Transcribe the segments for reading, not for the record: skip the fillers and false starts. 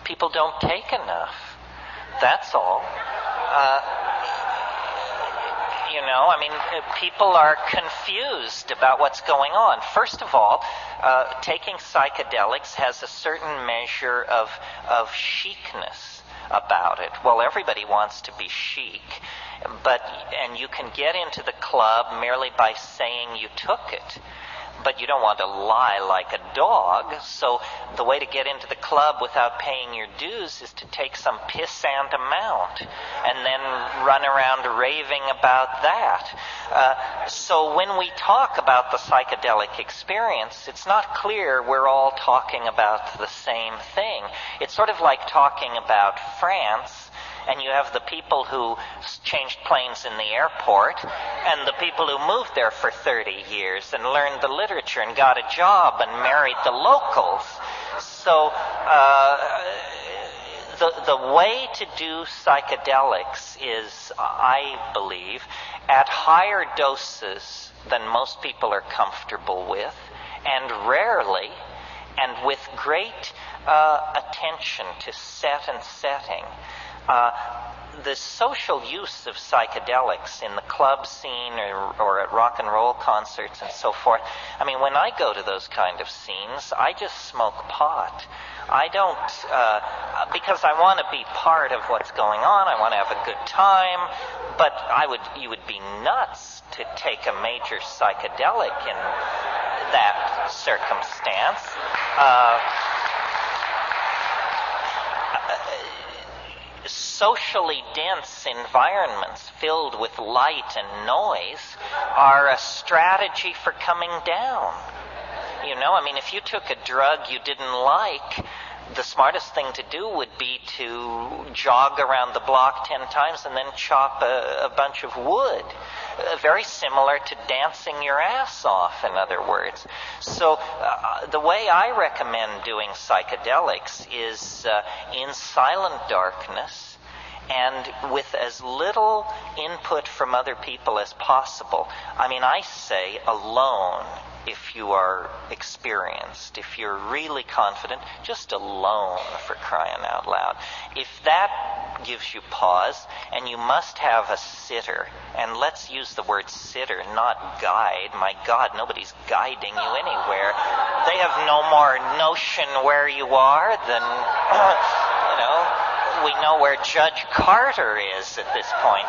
people don't take enough. That's all. People are confused about what's going on. First of all, taking psychedelics has a certain measure of chicness about it. Well, everybody wants to be chic, and you can get into the club merely by saying you took it. But you don't want to lie like a dog, so the way to get into the club without paying your dues is to take some pissant amount and then run around raving about that. So when we talk about the psychedelic experience, it's not clear we're all talking about the same thing. It's sort of like talking about France, and you have the people who changed planes in the airport and the people who moved there for 30 years and learned the literature and got a job and married the locals. So the way to do psychedelics is, I believe, at higher doses than most people are comfortable with, and rarely, and with great attention to set and setting. The social use of psychedelics in the club scene or at rock and roll concerts and so forth, when I go to those kind of scenes, I just smoke pot. I don't, because I want to be part of what's going on, I want to have a good time, but you would be nuts to take a major psychedelic in that circumstance. Socially dense environments filled with light and noise are a strategy for coming down. If you took a drug you didn't like, the smartest thing to do would be to jog around the block 10 times and then chop a bunch of wood. Very similar to dancing your ass off, in other words. So the way I recommend doing psychedelics is in silent darkness, and with as little input from other people as possible. I say alone if you are experienced. If you're really confident, just alone, for crying out loud. If that gives you pause, and you must have a sitter, and let's use the word sitter, not guide. My God, nobody's guiding you anywhere. They have no more notion where you are than, we know where Judge Carter is at this point.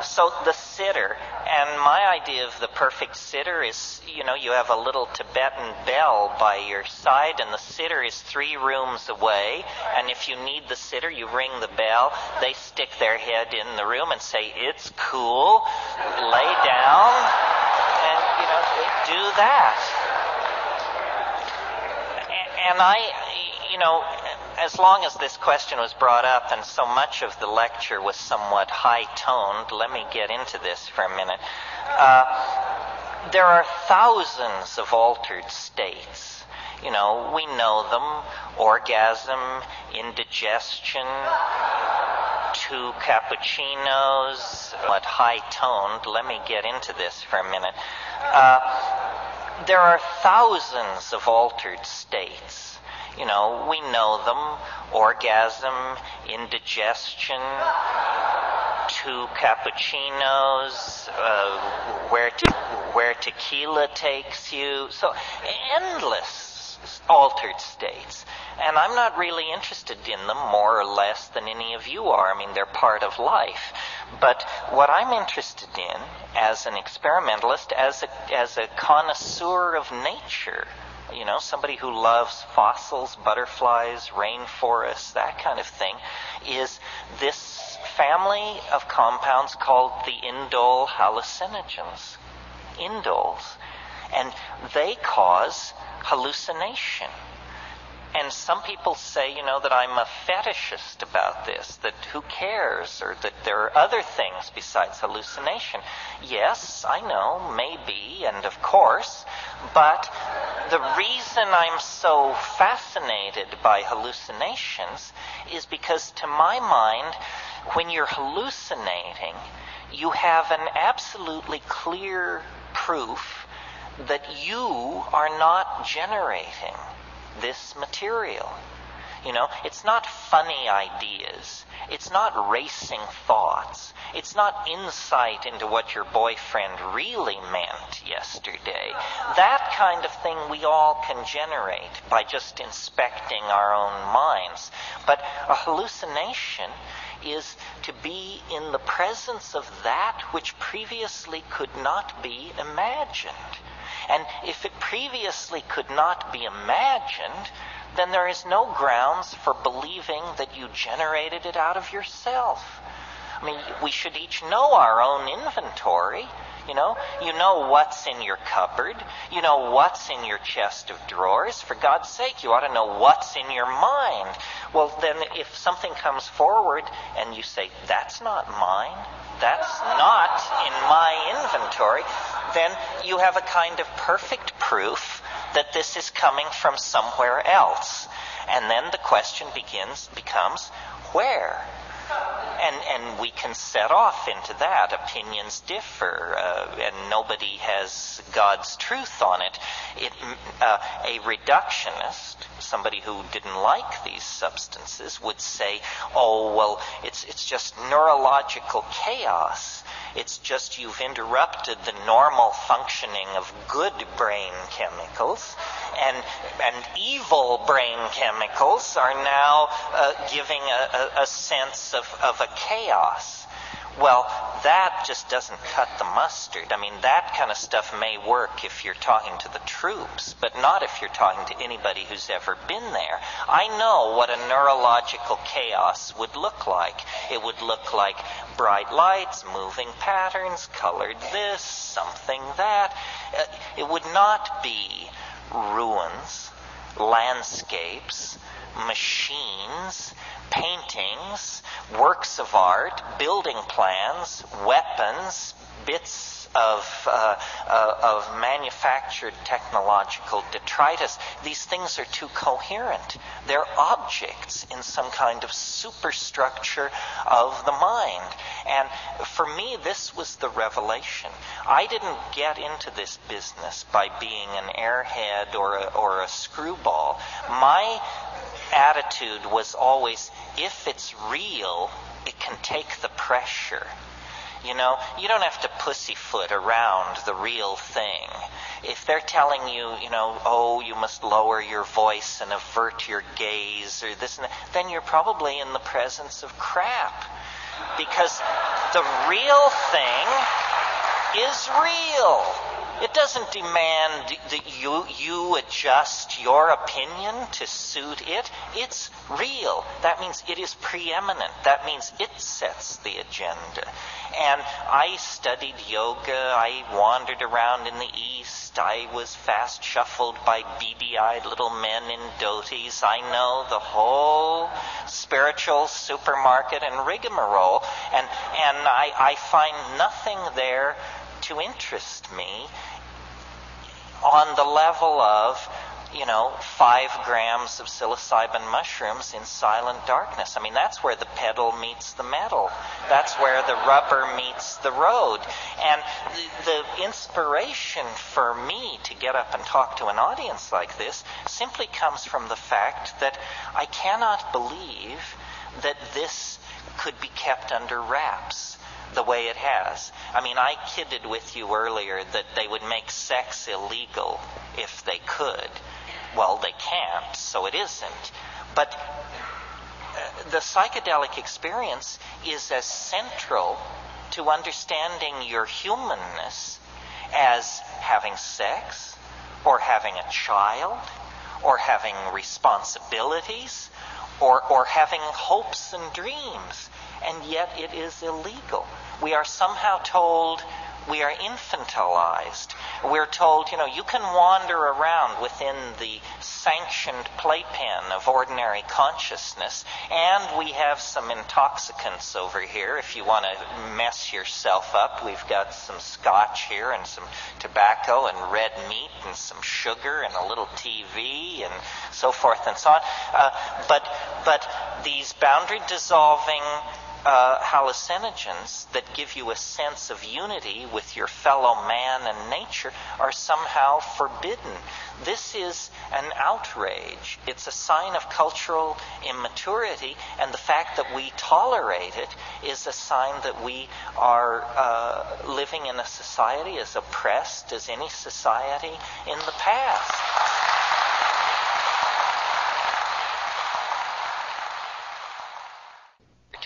So the sitter, and my idea of the perfect sitter is, you have a little Tibetan bell by your side, and the sitter is 3 rooms away, and if you need the sitter, you ring the bell, they stick their head in the room and say, "It's cool, lay down," and, they do that. And as long as this question was brought up and so much of the lecture was somewhat high-toned, let me get into this for a minute. There are thousands of altered states. We know them: orgasm, indigestion, 2 cappuccinos. What high-toned, let me get into this for a minute. There are thousands of altered states. We know them: orgasm, indigestion, 2 cappuccinos, where tequila takes you. So endless altered states. And I'm not really interested in them more or less than any of you are. They're part of life. But what I'm interested in as an experimentalist, as a connoisseur of nature, somebody who loves fossils, butterflies, rainforests, that kind of thing, is this family of compounds called the indole hallucinogens. Indoles. And they cause hallucination. And some people say, that I'm a fetishist about this, that who cares, or that there are other things besides hallucination. Yes, I know, maybe, and of course, but the reason I'm so fascinated by hallucinations is because, to my mind, when you're hallucinating, you have an absolutely clear proof that you are not generating this material. It's not funny ideas. It's not racing thoughts. It's not insight into what your boyfriend really meant yesterday. That kind of thing we all can generate by just inspecting our own minds. But a hallucination is to be in the presence of that which previously could not be imagined. And if it previously could not be imagined, then there is no grounds for believing that you generated it out of yourself. I mean, we should each know our own inventory. You know what's in your cupboard. You know what's in your chest of drawers. For God's sake, you ought to know what's in your mind. Well, then if something comes forward and you say, that's not mine, that's not in my inventory, then you have a kind of perfect proof that this is coming from somewhere else. And then the question becomes, where? And we can set off into that. Opinions differ, and nobody has God's truth on it. A reductionist, somebody who didn't like these substances, would say, oh, well, it's just neurological chaos. It's just you've interrupted the normal functioning of good brain chemicals, and evil brain chemicals are now giving a sense of a chaos. Well, that just doesn't cut the mustard. I mean, that kind of stuff may work if you're talking to the troops, but not if you're talking to anybody who's ever been there. I know what a neurological chaos would look like. It would look like bright lights, moving patterns, colored this, something that. It would not be ruins, landscapes, machines, paintings, works of art, building plans, weapons, bits of manufactured technological detritus. These things are too coherent. They're objects in some kind of superstructure of the mind. And for me, this was the revelation. I didn't get into this business by being an airhead or a screwball. My attitude was always, if it's real, it can take the pressure. You don't have to pussyfoot around the real thing. If they're telling you, oh, you must lower your voice and avert your gaze or this and that, then you're probably in the presence of crap. Because the real thing is real. It doesn't demand that you adjust your opinion to suit it. It's real. That means it is preeminent. That means it sets the agenda. And I studied yoga. I wandered around in the East. I was fast shuffled by beady-eyed little men in dhotis. I know the whole spiritual supermarket and rigmarole. And I find nothing there to interest me on the level of, 5 grams of psilocybin mushrooms in silent darkness. I mean, that's where the pedal meets the metal. That's where the rubber meets the road. And the inspiration for me to get up and talk to an audience like this simply comes from the fact that I cannot believe that this could be kept under wraps the way it has. I mean, I kidded with you earlier that they would make sex illegal if they could. Well, they can't, so it isn't. But the psychedelic experience is as central to understanding your humanness as having sex, or having a child, or having responsibilities, or having hopes and dreams. And yet it is illegal. We are somehow told we are infantilized. We're told, you can wander around within the sanctioned playpen of ordinary consciousness, and we have some intoxicants over here. If you want to mess yourself up, we've got some scotch here and some tobacco and red meat and some sugar and a little TV and so forth and so on. But these boundary dissolving hallucinogens that give you a sense of unity with your fellow man and nature are somehow forbidden. This is an outrage. It's a sign of cultural immaturity, and the fact that we tolerate it is a sign that we are living in a society as oppressed as any society in the past.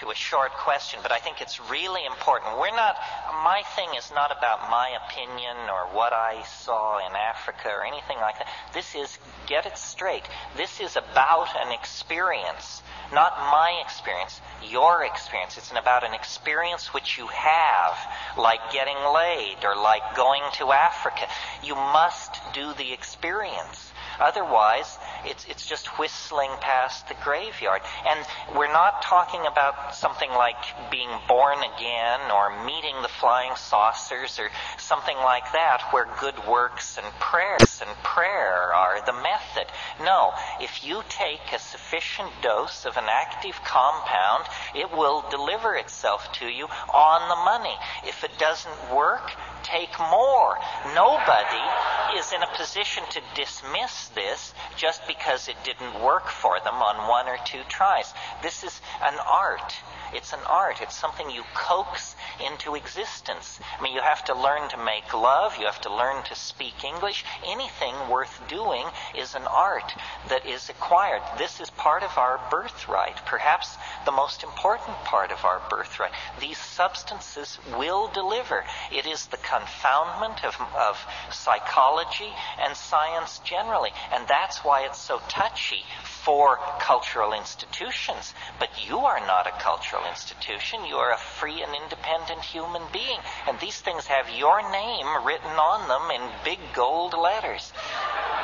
To a short question, but I think it's really important. My thing is not about my opinion or what I saw in Africa or anything like that. This is, get it straight, this is about an experience, not my experience, your experience. It's about an experience which you have, like getting laid or like going to Africa. You must do the experience. Otherwise, it's just whistling past the graveyard. And we're not talking about something like being born again or meeting the flying saucers or something like that, where good works and prayer are the method. No, if you take a sufficient dose of an active compound, it will deliver itself to you on the money. If it doesn't work, take more. Nobody is in a position to dismiss this just because it didn't work for them on one or two tries. This is an art. It's an art. It's something you coax into existence. I mean, you have to learn to make love. You have to learn to speak English. Anything worth doing is an art that is acquired. This is part of our birthright, perhaps the most important part of our birthright. These substances will deliver. It is the confoundment of psychology and science generally. And that's why it's so touchy for cultural institutions. But you are not a cultural institution. You are a free and independent human being. And these things have your name written on them in big gold letters.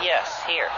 Yes, here.